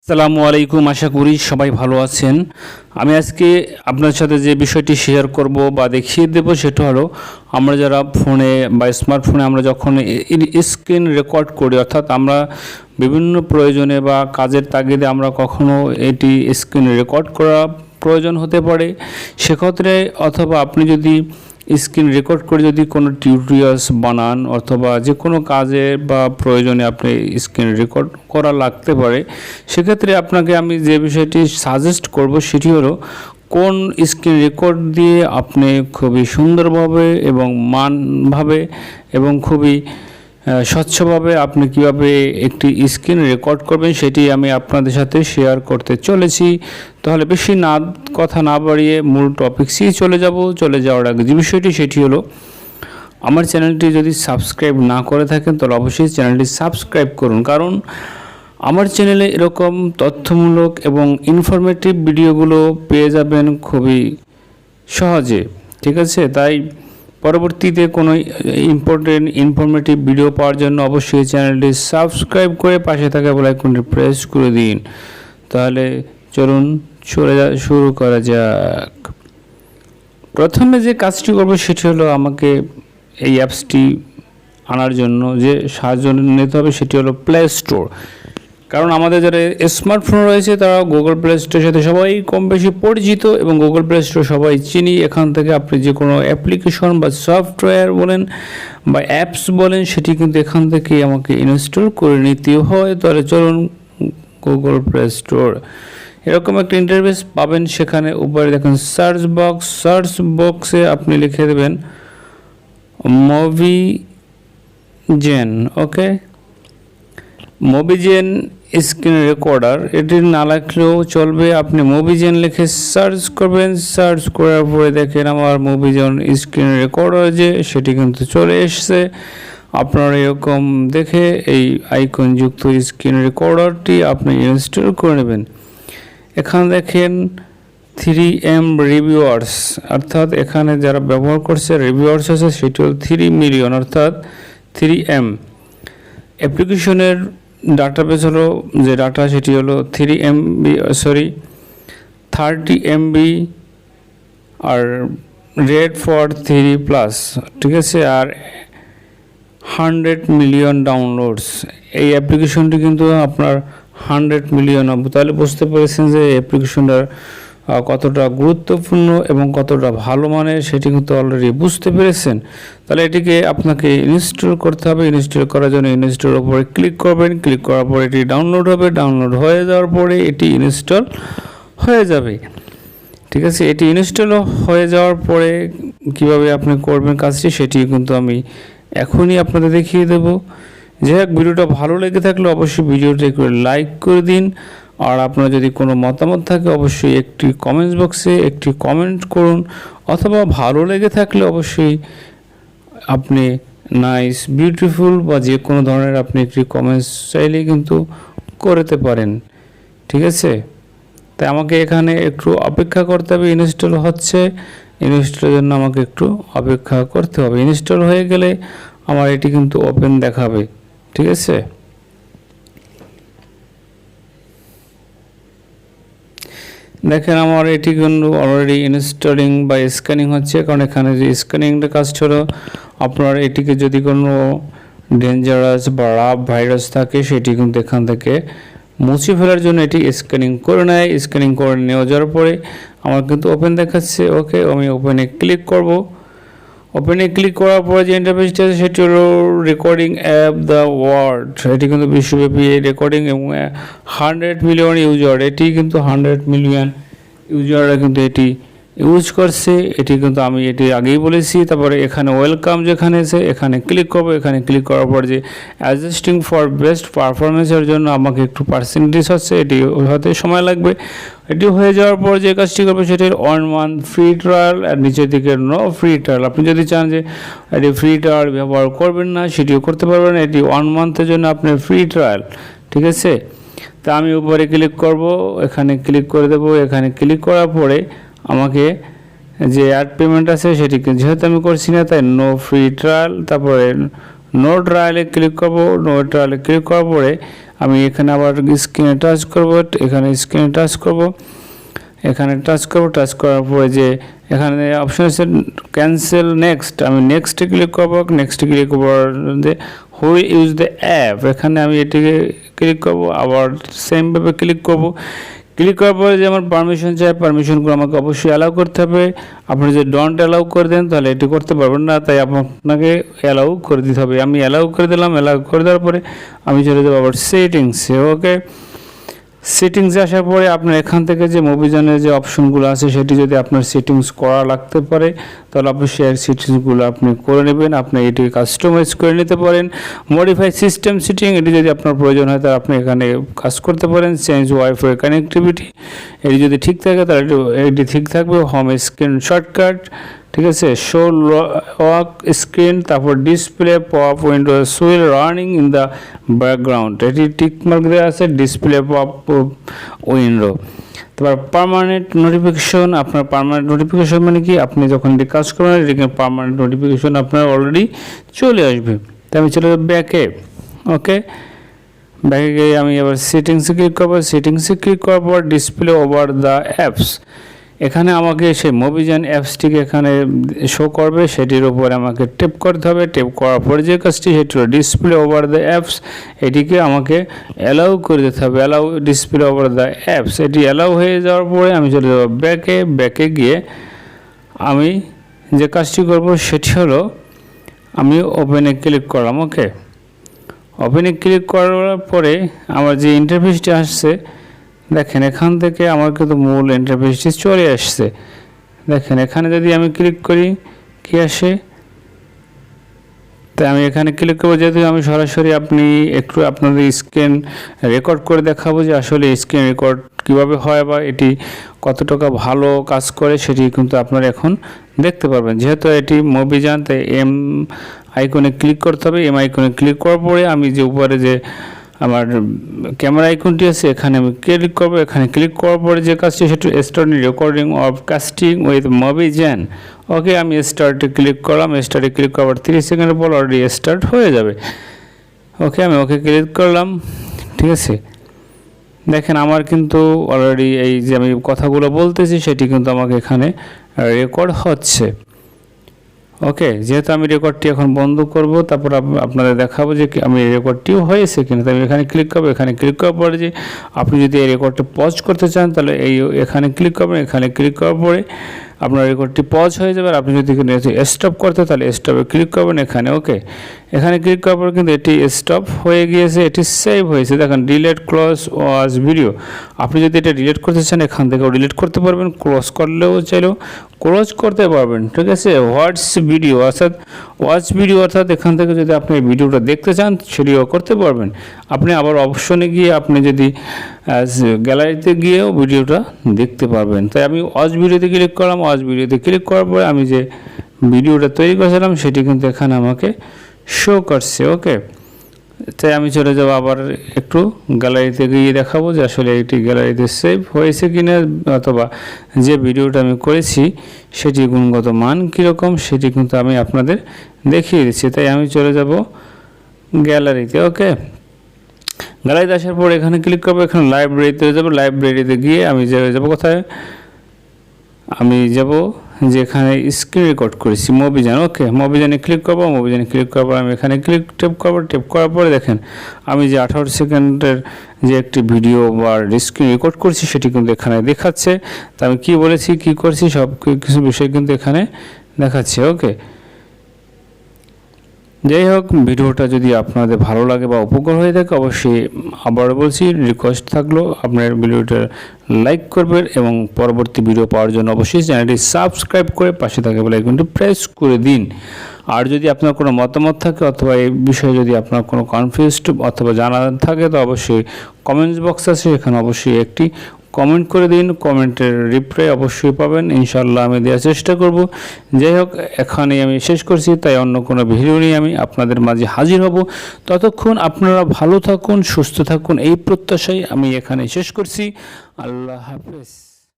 আসসালামু আলাইকুম, আশা করি সবাই ভালো আছেন। আমি আজকে আপনার সাথে যে বিষয়টি শেয়ার করব বা দেখিয়ে দেব সেটা হলো আমরা যারা ফোনে বা স্মার্টফোনে আমরা যখন স্ক্রিন রেকর্ড করি, অর্থাৎ আমরা বিভিন্ন প্রয়োজনে বা কাজের তাগিদে আমরা কখনো এটি স্ক্রিন রেকর্ড করা প্রয়োজন হতে পারে। সেক্ষেত্রে অথবা আপনি যদি স্ক্রিন রেকর্ড করে যদি কোনো টিউটোরিয়ালস বানান অথবা যে কোনো কাজে বা প্রয়োজনে আপনি স্ক্রিন রেকর্ড করা লাগতে পারে, সেক্ষেত্রে আপনাকে আমি যে বিষয়টি সাজেস্ট করব সেটি হলো কোন স্ক্রিন রেকর্ড দিয়ে আপনি খুবই সুন্দরভাবে এবং মানভাবে এবং খুবই স্বচ্ছভাবে আপনি কিভাবে একটি স্ক্রিন রেকর্ড করবেন সেটি আমি আপনাদের সাথে শেয়ার করতে চলেছি। তাহলে বেশি কথা না বাড়িয়ে মূল টপিকসেই চলে যাওয়ার আগে যে বিষয়টি সেটি হলো আমার চ্যানেলটি যদি সাবস্ক্রাইব না করে থাকেন তাহলে অবশ্যই চ্যানেলটি সাবস্ক্রাইব করুন, কারণ আমার চ্যানেলে এরকম তথ্যমূলক এবং ইনফরমেটিভ ভিডিওগুলো পেয়ে যাবেন খুবই সহজে। ঠিক আছে, তাই পরবর্তীতে কোনো ইনফরমেটিভ ভিডিও পাওয়ার জন্য অবশ্যই চ্যানেলটি সাবস্ক্রাইব করে পাশে থাকা বেল আইকনটি প্রেস করে দিন। তাহলে চলুন শুরু করা যাক। প্রথমে যে কাজটি করব সেটি হলো আমাকে এই অ্যাপসটি আনার জন্য যে সাহায্য নিতে হবে সেটি হলো প্লে স্টোর। কারণ আমাদের যারা স্মার্টফোন রয়েছে তারা গুগল প্লে স্টোরের সাথে সবাই কম বেশি পরিচিত এবং গুগল প্লে স্টোর সবাই চিনি। এখান থেকে আপনি যে কোনো অ্যাপ্লিকেশন বা সফটওয়্যার বলেন বা অ্যাপস বলেন সেটি কিন্তু এখান থেকে আমাকে ইনস্টল করে নিতে হয়। তাহলে চলুন গুগল প্লে স্টোর, এরকম একটা ইন্টারফেস পাবেন। সেখানে উপরে দেখেন সার্চ বক্সে আপনি লিখে দেবেন মোবিজেন। ওকে, মোবিজেন স্ক্রিন রেকর্ডার, এটি না লিখলেও চলবে। আপনি মোবিজেন লিখে সার্চ করবেন। সার্চ করার পরে দেখেন আমার মোবিজেন স্ক্রিন রেকর্ডার যে সেটি কিন্তু চলে এসছে। আপনারা এরকম দেখে এই আইকনযুক্ত স্ক্রিন রেকর্ডারটি আপনি ইনস্টল করে নেবেন। এখানে দেখেন 3M রিভিউয়ার্স, অর্থাৎ এখানে যারা ব্যবহার করছে রিভিউয়ার্স আছে সেটি হল 3 মিলিয়ন, অর্থাৎ 3M। অ্যাপ্লিকেশনের ডাটাবেস হলো যে ডাটা সেটি হলো 30 MB আর রেড ফর 3+, ঠিক আছে, আর 100 মিলিয়ন ডাউনলোডস। এই অ্যাপ্লিকেশনটি কিন্তু আপনার 100 মিলিয়ন হবে। তাহলে বুঝতে পেরেছেন যে অ্যাপ্লিকেশনটার কতটা গুরুত্বপূর্ণ এবং কতটা ভালো মানের সেটি কিন্তু অলরেডি বুঝতে পেরেছেন। তাহলে এটিকে আপনাকে ইনস্টল করতে হবে। ইনস্টল করার জন্য ইনস্টল উপরে ক্লিক করবেন। ক্লিক করার পরে এটি ডাউনলোড হবে। ডাউনলোড হয়ে যাওয়ার পরে এটি ইনস্টল হয়ে যাবে। ঠিক আছে, এটি ইনস্টল হয়ে যাওয়ার পরে কিভাবে আপনি করবেন কাজটি সেটি কিন্তু আমি এখনই আপনাদের দেখিয়ে দেব। যাই হোক, ভিডিওটা ভালো লেগে থাকলে অবশ্যই ভিডিওটা একটু লাইক করে দিন। আর আপনার যদি কোনো মতামত থাকে অবশ্যই একটি কমেন্টস বক্সে একটি কমেন্ট করুন, অথবা ভালো লেগে থাকলে অবশ্যই আপনি নাইস, বিউটিফুল বা যে কোনো ধরনের আপনি একটি কমেন্টস চাইলেই কিন্তু করতে পারেন। ঠিক আছে, তাই আমাকে এখানে একটু অপেক্ষা করতে হবে। ইনস্টল হচ্ছে, ইনস্টলের জন্য আমাকে একটু অপেক্ষা করতে হবে। ইনস্টল হয়ে গেলে আমার এটি কিন্তু ওপেন দেখাবে। ঠিক আছে, দেখেন আমার এটি কিন্তু অলরেডি ইনস্টলিং বা স্ক্যানিং হচ্ছে। কারণ এখানে যে স্ক্যানিংটা কাজ ছিল, আপনার এটিকে যদি কোনো ডেঞ্জারাস বা রাফ ভাইরাস থাকে সেটি কিন্তু এখান থেকে মুছে ফেলার জন্য এটি স্ক্যানিং করে নেয়। স্ক্যানিং করে নেওয়া যাওয়ার পরে আমার কিন্তু ওপেন দেখাচ্ছে। ওকে, আমি ওপেনে ক্লিক করব। ওপেনে ক্লিক করার পরে যে ইন্টারফেসটি আছে সেটি হলো রেকর্ডিং অ্যাপ দ্য ওয়ার্ল্ড। এটি কিন্তু বিশ্বব্যাপী রেকর্ডিং এবং 100 মিলিয়ন ইউজার, এটি কিন্তু 100 মিলিয়ন ইউজাররা কিন্তু এটি ইউজ করছে। এটি কিন্তু আমি এটি আগেই বলেছি। তারপরে এখানে ওয়েলকাম যেখানে আছে এখানে ক্লিক করবো। এখানে ক্লিক করার পর যে অ্যাডজাস্টিং ফর বেস্ট পারফরমেন্সের জন্য আমাকে একটু পার্সেন্টেজ হচ্ছে, এটি হতে সময় লাগবে। এটি হয়ে যাওয়ার পর যে কাজটি করবে সেটি 1 মান্থ ফ্রি ট্রায়াল, আর নিচের দিকে নো ফ্রি ট্রায়াল। আপনি যদি চান যে এটি ফ্রি ট্রায়াল ব্যবহার করবেন না সেটিও করতে পারবেন। এটি 1 মান্থের জন্য আপনার ফ্রি ট্রায়াল। ঠিক আছে, তা আমি উপরে ক্লিক করব, এখানে ক্লিক করে দেব। এখানে ক্লিক করার পরে আমাকে যে অ্যাড পেমেন্ট আছে সেটি যেহেতু আমি করছি না তাই নো ফ্রি ট্রায়াল, তারপরে নো ট্রায়ালে ক্লিক করব। নো ট্রায়ালে ক্লিক করার পরে আমি এখানে আবার স্ক্রিনে টাচ করব, এখানে স্ক্রিনে টাচ করব, এখানে টাচ করব। টাচ করার পরে যে এখানে অপশন আছে ক্যান্সেল নেক্সট, আমি নেক্সটে ক্লিক করব। নেক্সটে ক্লিক করার যে হু ইউজ দ্য অ্যাপ, এখানে আমি এটিকে ক্লিক করব, আবার সেমভাবে ক্লিক করব। ক্লিক করার পরে যে আমার পারমিশন চাই, পারমিশনগুলো আমাকে অবশ্যই অ্যালাউ করতে হবে। আপনি যদি ডোন্ট অ্যালাউ করে দেন তাহলে এটি করতে পারবেন না, তাই আপনাকে অ্যালাউ করে দিতে হবে। আমি অ্যালাউ করে দিলাম। অ্যালাউ করে দেওয়ার পরে আমি চলে যাবো আবার সেটিংসে। ওকে, সেটিংসে আসার পরে আপনার এখান থেকে যে মুভিজনের যে অপশনগুলো আছে সেটি যদি আপনার সেটিংস করা লাগতে পারে তাহলে অবশ্যই এর সেটিংসগুলো আপনি করে নেবেন। আপনি এটি কাস্টমাইজ করে নিতে পারেন। মডিফাই সিস্টেম সেটিং, এটি যদি আপনার প্রয়োজন হয় তাহলে আপনি এখানে কাজ করতে পারেন। চেঞ্জ ওয়াইফাই কানেক্টিভিটি, এটি যদি ঠিক থাকে তাহলে এটি ঠিক থাকবে। হোম স্ক্রিন শর্টকাট, ঠিক আছে। শো লক স্ক্রিন, তারপর display pop window still running in the background, এটি টিক মার্ক দেওয়া আছে। ডিসপ্লে পপ উইন্ডো, তারপর পার্মানেন্ট নোটিফিকেশন। আপনার পার্মানেন্ট নোটিফিকেশন মানে কি, আপনি যখন এটি কাজ করবেন এটি পার্মানেন্ট নোটিফিকেশন আপনার অলরেডি চলে আসবে। তাই আমি চলে যাব ব্যাকে। ওকে, ব্যাকে গিয়ে আমি এবার সেটিংসে ক্লিক করবো। সেটিংসে ক্লিক করার পর ডিসপ্লে ওভার দ্য অ্যাপস, এখানে আমাকে সেই মুভিজেন অ্যাপসটিকে এখানে শো করবে, সেটির উপরে আমাকে টেপ করতে হবে। টেপ করার পরে যে কাজটি সেটি হলো ডিসপ্লে ওভার দ্য অ্যাপস, এটিকে আমাকে অ্যালাউ করে দিতে হবে। Allow display over the apps, এটি অ্যালাউ হয়ে যাওয়ার পরে আমি চলে যাব ব্যাকে। ব্যাকে গিয়ে আমি যে কাজটি করব সেটি হলো আমি ওপেনে ক্লিক করলাম। ওকে, ওপেনে ক্লিক করার পরে আমার যে ইন্টারফেসটি আসছে দেখেন, এখান থেকে আমার কিন্তু মূল ইন্টারফেসটি চলে আসছে। দেখেন এখানে যদি আমি ক্লিক করি কি আসে, তাই আমি এখানে ক্লিক করবো। যেহেতু আমি সরাসরি আপনি একটু আপনাদের স্ক্রিন রেকর্ড করে দেখাবো যে আসলে স্ক্রিন রেকর্ড কীভাবে হয় বা এটি কতটা ভালো কাজ করে সেটি কিন্তু আপনারা এখন দেখতে পারবেন। যেহেতু এটি মুভিজেন, তাই এম আইকনে ক্লিক করতে হবে। এম আইকনে ক্লিক করার পরে আমি যে উপরে যে আমার ক্যামেরা আইকনটি আছে এখানে আমি ক্লিক করব। এখানে ক্লিক করার পরে যে কাজটি সেটি start recording of casting with Moviegen. Okay, আমি স্টার্টে ক্লিক করলাম। স্টার্টে ক্লিক করার 30 সেকেন্ডের পর অলরেডি স্টার্ট হয়ে যাবে। ওকে, আমি ওকে ক্লিক করলাম। ঠিক আছে, দেখেন আমার কিন্তু অলরেডি এই যে আমি কথাগুলো বলতেছি সেটি কিন্তু আমাকে এখানে রেকর্ড হচ্ছে। ওকে, যেহেতু আমি রেকর্ডটি এখন বন্ধ করব, তারপর আপনাদের দেখাবো যে আমি রেকর্ডটিও হয়েছে কিনা। তাই আমি এখানে ক্লিক করবো। এখানে ক্লিক করার পরে যে আপনি যদি এই রেকর্ডটা পজ করতে চান তাহলে এখানে ক্লিক করবেন। এখানে ক্লিক করার পরে আপনার রেকর্ডটি পজ হয়ে যাবে। আর আপনি যদি স্টপ করতে তাহলে স্টপে ক্লিক করবেন এখানে। ওকে, এখানে ক্লিক করার পর কিন্তু এটি স্টপ হয়ে গিয়েছে, এটি সেভ হয়েছে। দেখেন ডিলেট ক্লোজ ওয়াজ ভিডিও, আপনি যদি এটা ডিলিট করতে চান এখান থেকেও ডিলিট করতে পারবেন, ক্লোজ করলেও চাইলেও ক্লোজ করতে পারবেন। ঠিক আছে, হোয়াটস ভিডিও অর্থাৎ ওয়াচ ভিডিও, অর্থাৎ এখান থেকে যদি আপনি ভিডিওটা দেখতে চান সেটিও করতে পারবেন। আপনি আবার অপশনে গিয়ে আপনি যদি গ্যালারিতে গিয়েও ভিডিওটা দেখতে পারবেন। তাই আমি ওয়াচ ভিডিওতে ক্লিক করলাম। ওয়াচ ভিডিওতে ক্লিক করার পরে আমি যে ভিডিওটা তৈরি করেছিলাম সেটি কিন্তু এখানে আমাকে শো করছে। ওকে, তাই আমি চলে যাব আবার একটু গ্যালারিতে গিয়ে দেখাবো যে আসলে এটি গ্যালারিতে সেভ হয়েছে কিনা, অথবা যে ভিডিওটা আমি করেছি সেটি গুণগত মান কীরকম সেটি কিন্তু আমি আপনাদের দেখিয়ে দিচ্ছি। তাই আমি চলে যাব গ্যালারিতে। ওকে, গ্যালারিতে আসার পর এখানে ক্লিক করবো। এখানে লাইব্রেরিতে যাবো। লাইব্রেরিতে গিয়ে আমি যাবো কোথায়, আমি যাব যেখানে স্ক্রিন রেকর্ড করেছি মুভিজেন। ওকে, মুভিজেনে ক্লিক করবো। মুভিজেনে ক্লিক করার পর আমি এখানে টেপ করবো। টেপ করার পরে দেখেন আমি যে 18 সেকেন্ডের যে একটি ভিডিও বা স্ক্রিন রেকর্ড করছি সেটি কিন্তু এখানে দেখাচ্ছে। তা আমি কী বলেছি কী করছি সব কিছু বিষয় কিন্তু এখানে দেখাচ্ছে। ওকে, যাই হোক, ভিডিওটা যদি আপনাদের ভালো লাগে বা উপকার হয়ে থাকে অবশ্যই আবারও বলছি রিকোয়েস্ট থাকলো আপনার ভিডিওটা লাইক করবেন এবং পরবর্তী ভিডিও পাওয়ার জন্য অবশ্যই চ্যানেলটি সাবস্ক্রাইব করে পাশে থাকা বেল আইকনটি প্রেস করে দিন। আর যদি আপনার কোনো মতামত থাকে অথবা এই বিষয়ে যদি আপনার কোনো কনফিউজড অথবা জানা থাকে তো অবশ্যই কমেন্টস বক্স আছে, এখানে অবশ্যই একটি কমেন্ট করে দিন। কমেন্টের রিপ্লাই অবশ্যই পাবেন, ইনশাআল্লাহ আমি দেওয়ার চেষ্টা করব। যাই হোক, এখানেই আমি শেষ করছি, তাই অন্য কোনো ভিডিও নিয়ে আমি আপনাদের মাঝে হাজির হব। ততক্ষণ আপনারা ভালো থাকুন, সুস্থ থাকুন, এই প্রত্যাশায় আমি এখানে শেষ করছি। আল্লাহ হাফেজ।